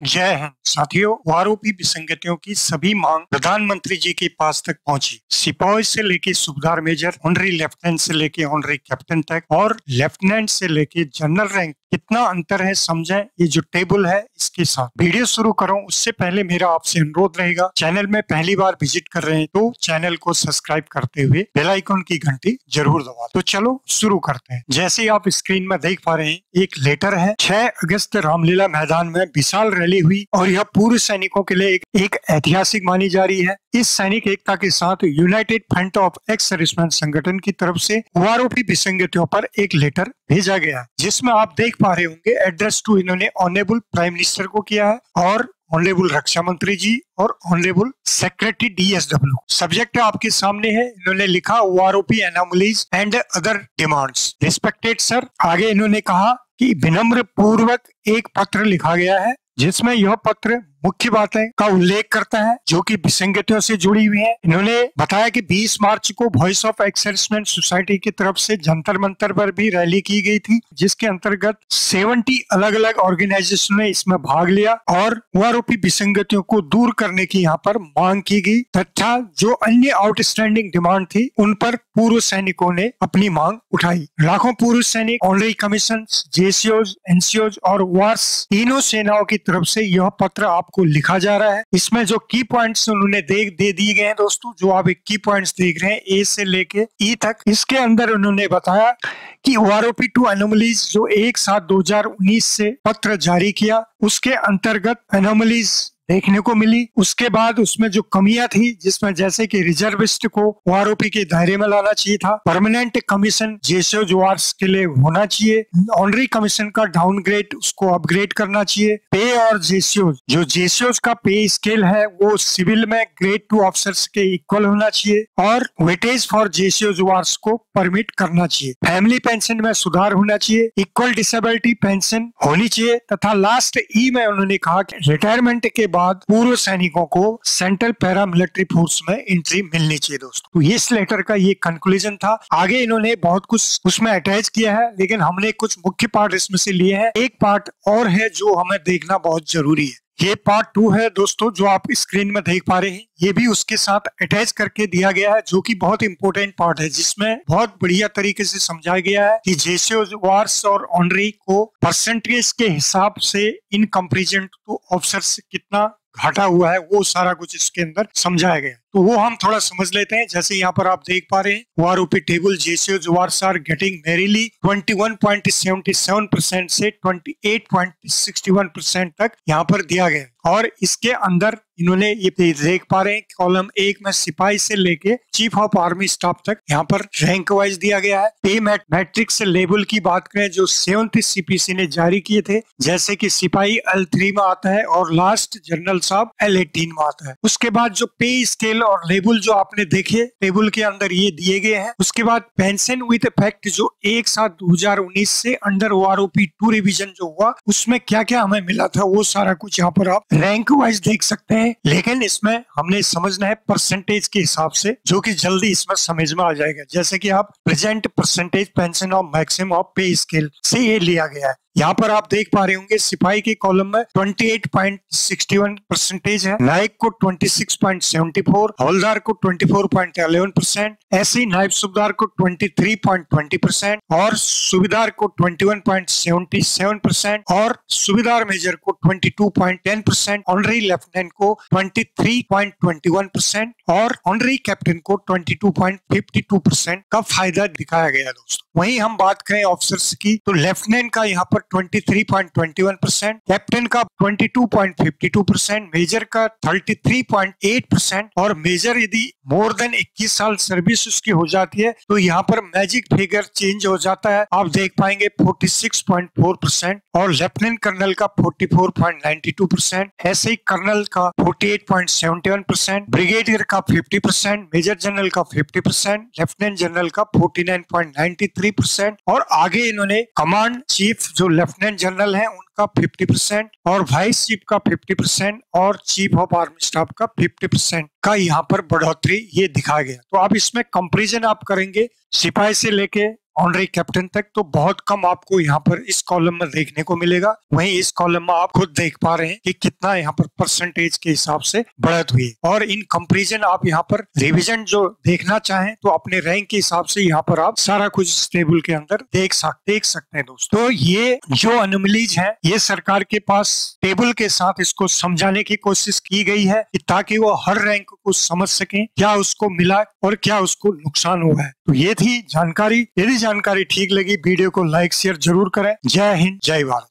जय हिंद साथियों। आरोपी विसंगतियों की सभी मांग प्रधानमंत्री जी के पास तक पहुंची। सिपाही से लेके सूबेदार मेजर, ऑनरी लेफ्टिनेंट से लेके ऑनरी कैप्टन तक और लेफ्टिनेंट से लेके जनरल रैंक, कितना अंतर है समझें ये जो टेबल है इसके साथ। वीडियो शुरू करूं उससे पहले मेरा आपसे अनुरोध रहेगा, चैनल में पहली बार विजिट कर रहे हैं तो चैनल को सब्सक्राइब करते हुए बेल आइकन की घंटी जरूर दबा। तो चलो शुरू करते हैं। जैसे ही आप स्क्रीन में देख पा रहे हैं, एक लेटर है। 6 अगस्त रामलीला मैदान में विशाल रैली हुई और यह पूर्व सैनिकों के लिए एक ऐतिहासिक मानी जा रही है। इस सैनिक एकता के साथ United front of ex serviceman संगठन की तरफ से आरोपी विसंगतियों पर एक लेटर भेजा गया, जिसमें आप देख पा रहे होंगे एड्रेस टू इन्होंने ऑनरेबल प्राइम मिनिस्टर को किया है और ऑनरेबल रक्षा मंत्री जी और ऑनरेबल सेक्रेटरी DSW। सब्जेक्ट आपके सामने है। इन्होंने लिखा आरोपी anomalies and other demands. Respected sir. आगे इन्होंने कहा कि विनम्र पूर्वक एक पत्र लिखा गया है, जिसमें यह पत्र मुख्य बातें का उल्लेख करता है जो कि विसंगतियों से जुड़ी हुई है। इन्होंने बताया कि 20 मार्च को voice of ex serviceman society की तरफ से जंतर मंतर पर भी रैली की गई थी, जिसके अंतर्गत 70 अलग अलग ऑर्गेनाइजेशन ने इसमें भाग लिया और आरोपी विसंगतियों को दूर करने की यहाँ पर मांग की गई तथा जो अन्य आउटस्टैंडिंग डिमांड थी उन पर पूर्व सैनिकों ने अपनी मांग उठाई। लाखों पूर्व सैनिक, ऑनरी कमीशन, JCOs, NCOs और वार्स तीनों सेनाओं की तरफ से यह पत्र आपको लिखा जा रहा है। इसमें जो की पॉइंट्स उन्होंने दे दिए गए हैं दोस्तों, जो आप एक की पॉइंट्स देख रहे हैं A से लेके E तक, इसके अंदर उन्होंने बताया कि आरोपी टू एनोमलीज जो 1/7/2019 से पत्र जारी किया, उसके अंतर्गत एनोमलीज देखने को मिली। उसके बाद उसमें जो कमियां थी, जिसमें जैसे कि रिजर्विस्ट को आरोपी के दायरे में लाना चाहिए था, परमानेंट कमीशन JCO जवार्स के लिए होना चाहिए, ऑनरी कमीशन का डाउनग्रेड उसको अपग्रेड करना चाहिए, पे और JCO जो JCOs का पे स्केल है वो सिविल में ग्रेड 2 ऑफिसर्स के इक्वल होना चाहिए और वेटेज फॉर JCO जवार्स को परमिट करना चाहिए। फैमिली पेंशन में सुधार होना चाहिए, इक्वल डिसेबिलिटी पेंशन होनी चाहिए तथा लास्ट ई में उन्होंने कहा कि रिटायरमेंट के बाद पूर्व सैनिकों को सेंट्रल पैरा मिलिट्री फोर्स में एंट्री मिलनी चाहिए दोस्तों। तो इस लेटर का ये कंक्लूजन था। आगे इन्होंने बहुत कुछ उसमें अटैच किया है, लेकिन हमने कुछ मुख्य पार्ट इसमें से लिए हैं। एक पार्ट और है जो हमें देखना बहुत जरूरी है। ये पार्ट 2 है दोस्तों, जो आप स्क्रीन में देख पा रहे हैं। ये भी उसके साथ अटैच करके दिया गया है, जो कि बहुत इंपॉर्टेंट पार्ट है, जिसमें बहुत बढ़िया तरीके से समझाया गया है कि JCO वार्स और ऑनरी को परसेंटेज के हिसाब से इन कंपेरिजन टू ऑफिसर्स कितना घाटा हुआ है, वो सारा कुछ इसके अंदर समझाया गया। तो वो हम थोड़ा समझ लेते हैं। जैसे यहाँ पर आप देख पा रहे हैं, आरोपी टेबल JCO वार्स आर गेटिंग मेरिली 21.77% से 28.61% तक यहाँ पर दिया गया और इसके अंदर इन्होंने ये देख पा रहे हैं कॉलम 1 में सिपाही से लेके चीफ ऑफ आर्मी स्टाफ तक यहाँ पर रैंक वाइज दिया गया है। पे मैट्रिक्स से लेवल की बात करें जो 7th CPC ने जारी किए थे, जैसे कि सिपाही L3 में आता है और लास्ट जनरल साहब L18 में आता है। उसके बाद जो पे स्केल और लेवल जो आपने देखे टेबल के अंदर ये दिए गए हैं। उसके बाद पेंशन विद इफेक्ट जो 1/7/2019 से अंडर आरोपी 2 रिवीजन जो हुआ, उसमें क्या क्या हमें मिला था वो सारा कुछ यहाँ पर आप रैंक वाइज देख सकते हैं। लेकिन इसमें हमने समझना है परसेंटेज के हिसाब से, जो कि जल्दी इसमें समझ में आ जाएगा। जैसे कि आप present percentage pension of maximum of पे स्केल से ये लिया गया है। यहाँ पर आप देख पा रहे होंगे सिपाही के कॉलम में 28.61% है, नायक को 26.74, हवलदार को 24.11%, ऐसे ही नायब सूबेदार को 23.20% और सूबेदार को 21.77% और सूबेदार मेजर को 22.10%, ऑनरी लेफ्टिनेंट को 23.21% और ऑनरी कैप्टन को 22.52% का फायदा दिखाया गया दोस्तों। वहीं हम बात करें ऑफिसर्स की, तो लेफ्टिनेंट का यहाँ पर 23.21%, कैप्टन का 22.52%, मेजर का 33.8% और मेजर यदि मोर देन 21 साल सर्विस उसकी हो जाती है तो यहाँ पर मैजिक फिगर चेंज हो जाता है। आप देख पाएंगे 46.4% और लेफ्टिनेंट कर्नल का 44.92%, ऐसे ही कर्नल का 48.71%, ब्रिगेडियर का 50%, मेजर जनरल का 50%, लेफ्टिनेंट जनरल का 49.93% और आगे इन्होंने कमांड चीफ जो लेफ्टिनेंट जनरल है उनका 50% और वाइस चीफ का 50% और चीफ ऑफ आर्मी स्टाफ का 50% का यहाँ पर बढ़ोतरी ये दिखाया गया। तो आप इसमें कंपैरिजन आप करेंगे सिपाही से लेके ऑनरी कैप्टन तक, तो बहुत कम आपको यहाँ पर इस कॉलम में देखने को मिलेगा। वहीं इस कॉलम में आप खुद देख पा रहे हैं कि कितना यहाँ पर परसेंटेज के हिसाब से बढ़त हुई। और इन कंपैरिजन आप यहाँ पर रिवीजन जो देखना चाहें तो अपने रैंक के हिसाब से यहाँ पर आप सारा कुछ इस टेबल के अंदर देख सकते हैं दोस्तों। तो ये जो अनोमलीज है ये सरकार के पास टेबल के साथ इसको समझाने की कोशिश की गई है कि ताकि वो हर रैंक को समझ सकें क्या उसको मिला और क्या उसको नुकसान हुआ है। तो ये थी जानकारी। यदि जानकारी ठीक लगी वीडियो को लाइक शेयर जरूर करें। जय हिंद, जय भारत।